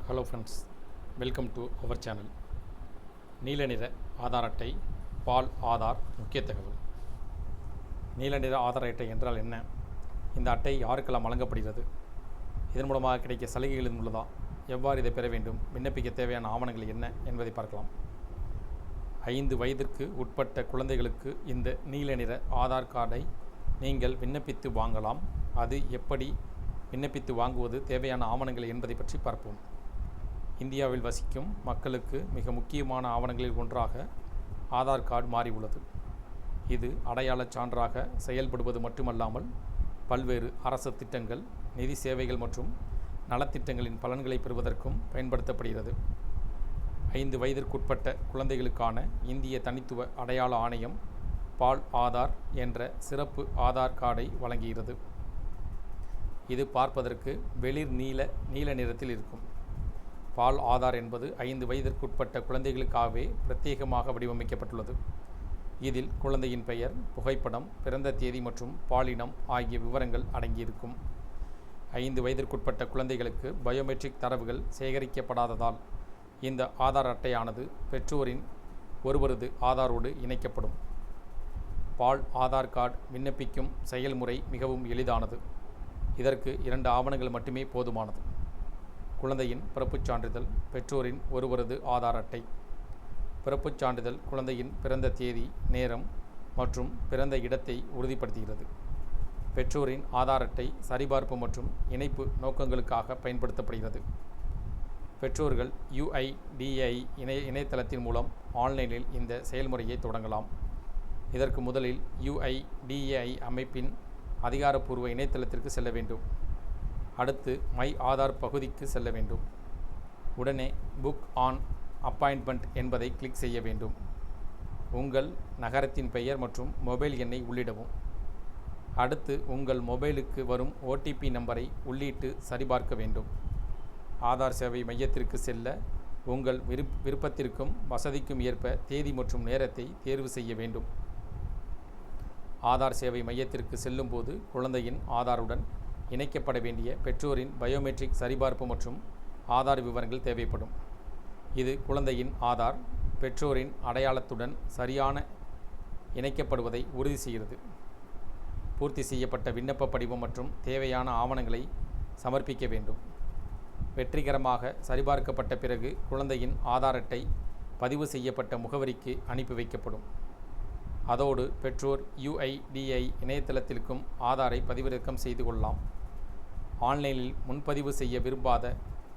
Hello friends, welcome to our channel. நீல நிற ஆதார் அட்டை, பால் ஆதார் முக்கிய தகவல். நீல நிற ஆதார் அட்டை என்றால் என்ன? இந்த அட்டை யாருக்கெல்லாம் வழங்கப்படுகிறது? இதன் மூலமாக கிடைக்க சலுகைகள் எதுவும் உள்ளதா? எவ்வாறு இதை பெற வேண்டும்? விண்ணப்பிக்க தேவையான ஆவணங்கள் என்ன என்பதை பார்க்கலாம். 5 வயதிற்கு உட்பட்ட குழந்தைகளுக்கு இந்த நீல நிற ஆதார் கார்டை நீங்கள் விண்ணப்பித்து வாங்கலாம். அது எப்படி விண்ணப்பித்து வாங்குவது, தேவையான ஆவணங்கள் என்பதை பற்றி பார்ப்போம். இந்தியாவில் வசிக்கும் மக்களுக்கு மிக முக்கியமான ஆவணங்களில் ஒன்றாக ஆதார் கார்டு மாறியுள்ளது. இது அடையாளச் சான்றாக செயல்படுவது மட்டுமல்லாமல் பல்வேறு அரசு திட்டங்கள், நிதி சேவைகள் மற்றும் நலத்திட்டங்களின் பலன்களை பெறுவதற்கும் பயன்படுத்தப்படுகிறது. 5 வயதிற்குட்பட்ட குழந்தைகளுக்கான இந்திய தனித்துவ அடையாள ஆணையம் பால் ஆதார் என்ற சிறப்பு ஆதார் கார்டை வழங்குகிறது. இது பார்ப்பதற்கு வெளிர் நீல நிறத்தில் இருக்கும். பால் ஆதார் என்பது 5 வயதிற்குட்பட்ட குழந்தைகளுக்காகவே பிரத்யேகமாக வடிவமைக்கப்பட்டுள்ளது. இதில் குழந்தையின் பெயர், புகைப்படம், பிறந்த தேதி மற்றும் பாலினம் ஆகிய விவரங்கள் அடங்கியிருக்கும். 5 வயதிற்குட்பட்ட குழந்தைகளுக்கு பயோமெட்ரிக் தரவுகள் சேகரிக்கப்படாததால் இந்த ஆதார் அட்டையானது பெற்றோரின் ஒருவரது ஆதாரோடு இணைக்கப்படும். பால் ஆதார் கார்டு விண்ணப்பிக்கும் செயல்முறை மிகவும் எளிதானது. இதற்கு 2 ஆவணங்கள் மட்டுமே போதுமானது. குழந்தையின் பிறப்புச் சான்றிதழ், பெற்றோரின் ஒருவரது ஆதார் அட்டை. பிறப்புச் சான்றிதழ் குழந்தையின் பிறந்த தேதி, நேரம் மற்றும் பிறந்த இடத்தை உறுதிப்படுத்துகிறது. பெற்றோரின் ஆதார் அட்டை சரிபார்ப்பு மற்றும் இணைப்பு நோக்கங்களுக்காக பயன்படுத்தப்படுகிறது. பெற்றோர்கள் UIDAI இணையதளத்தின் மூலம் ஆன்லைனில் இந்த செயல்முறையை தொடங்கலாம். இதற்கு முதலில் UIDAI அமைப்பின் அதிகாரப்பூர்வ இணையதளத்திற்கு செல்ல வேண்டும். அடுத்து மை ஆதார் பகுதிக்கு செல்ல வேண்டும். உடனே புக் ஆன் அப்பாயின்ட்மெண்ட் என்பதை கிளிக் செய்ய வேண்டும். உங்கள் நகரத்தின் பெயர் மற்றும் மொபைல் எண்ணை உள்ளிடவும். அடுத்து உங்கள் மொபைலுக்கு வரும் OTP நம்பரை உள்ளிட்டு சரிபார்க்க வேண்டும். ஆதார் சேவை மையத்திற்கு செல்ல உங்கள் விருப்பத்திற்கும் வசதிக்கும் ஏற்ப தேதி மற்றும் நேரத்தை தேர்வு செய்ய வேண்டும். ஆதார் சேவை மையத்திற்கு செல்லும்போது குழந்தையின் ஆதாருடன் இணைக்கப்பட வேண்டிய பெற்றோரின் பயோமெட்ரிக் சரிபார்ப்பு மற்றும் ஆதார் விவரங்கள் தேவைப்படும். இது குழந்தையின் ஆதார் பெற்றோரின் அடையாளத்துடன் சரியான இணைக்கப்படுவதை உறுதி செய்கிறது. பூர்த்தி செய்யப்பட்ட விண்ணப்ப படிவம் மற்றும் தேவையான ஆவணங்களை சமர்ப்பிக்க வேண்டும். வெற்றிகரமாக சரிபார்க்கப்பட்ட பிறகு குழந்தையின் ஆதார் அட்டை பதிவு செய்யப்பட்ட முகவரிக்கு அனுப்பி வைக்கப்படும். அதோடு பெற்றோர் UIDAI இணையதளத்திற்கும் ஆதாரை பதிவிறக்கம் செய்து கொள்ளலாம். ஆன்லைனில் முன்பதிவு செய்ய விரும்பாத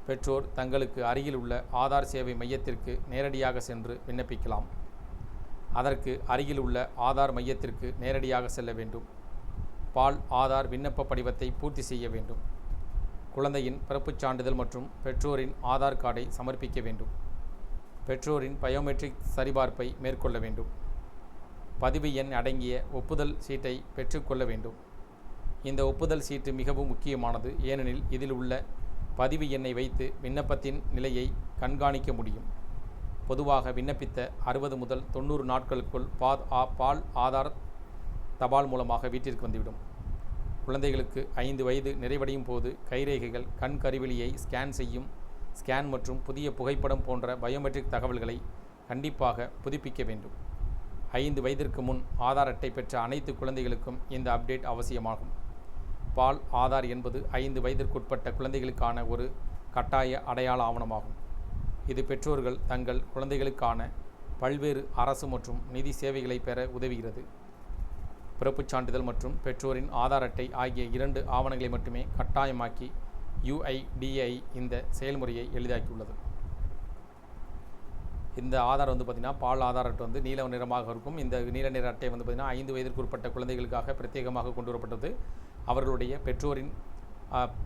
பெற்றோர் தங்களுக்கு அருகில் உள்ள ஆதார் சேவை மையத்திற்கு நேரடியாக சென்று விண்ணப்பிக்கலாம். அதற்கு அருகில் உள்ள ஆதார் மையத்திற்கு நேரடியாக செல்ல வேண்டும். பால் ஆதார் விண்ணப்ப படிவத்தை பூர்த்தி செய்ய வேண்டும். குழந்தையின் பிறப்புச் சான்றிதழ் மற்றும் பெற்றோரின் ஆதார் கார்டை சமர்ப்பிக்க வேண்டும். பெற்றோரின் பயோமெட்ரிக் சரிபார்ப்பை மேற்கொள்ள வேண்டும். பதிவு எண் அடங்கிய ஒப்புதல் சீட்டை பெற்றுக்கொள்ள வேண்டும். இந்த ஒப்புதல் சீட்டு மிகவும் முக்கியமானது. ஏனெனில் இதில் உள்ள பதிவு எண்ணை வைத்து விண்ணப்பத்தின் நிலையை கண்காணிக்க முடியும். பொதுவாக விண்ணப்பித்த 60 முதல் 90 நாட்களுக்குள் பால் ஆதார் தபால் மூலமாக வீட்டிற்கு வந்துவிடும். குழந்தைகளுக்கு 5 வயது நிறைவடையும் போது கைரேகைகள், கண் கருவிழியை ஸ்கேன் மற்றும் புதிய புகைப்படம் போன்ற பயோமெட்ரிக் தகவல்களை கண்டிப்பாக புதுப்பிக்க வேண்டும். 5 வயதிற்கு முன் ஆதார் அட்டை பெற்ற அனைத்து குழந்தைகளுக்கும் இந்த அப்டேட் அவசியமாகும். பால் ஆதார் என்பது 5 வயதிற்குட்பட்ட குழந்தைகளுக்கான ஒரு கட்டாய அடையாள ஆவணமாகும். இது பெற்றோர்கள் தங்கள் குழந்தைகளுக்கான பல்வேறு அரசு மற்றும் நிதி சேவைகளை பெற உதவுகிறது. பிறப்புச் சான்றிதழ் மற்றும் பெற்றோரின் ஆதார் அட்டை ஆகிய 2 ஆவணங்களை மட்டுமே கட்டாயமாக்கி UIDAI இந்த செயல்முறையை எளிதாக்கியுள்ளது. இந்த ஆதார் பார்த்திங்கன்னா, பால் ஆதார் அட்டை நீல நிறமாக இருக்கும். இந்த நீல நிற அட்டை பார்த்திங்கன்னா 5 வயதிற்குட்பட்ட குழந்தைகளுக்காக பிரத்யேகமாக கொண்டு வரப்பட்டது. அவர்களுடைய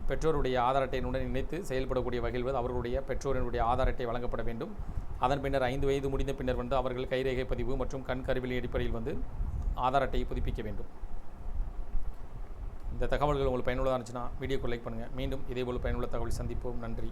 பெற்றோருடைய ஆதார் அட்டையினுடன் இணைத்து செயல்படக்கூடிய வகையில் அவர்களுடைய பெற்றோரினுடைய ஆதார் அட்டை வழங்கப்பட வேண்டும். அதன் பின்னர் 5 வயது முடிந்த பின்னர் அவர்கள் கைரேகை பதிவு மற்றும் கண் கருவிழி அடிப்படையில் ஆதார் அட்டையை புதுப்பிக்க வேண்டும். இந்த தகவல்கள் உங்களுக்கு பயனுள்ளதாக இருந்துச்சுன்னா வீடியோக்கு லைக் பண்ணுங்கள். மீண்டும் இதேபோல் பயனுள்ள தகவல் சந்திப்போம். நன்றி.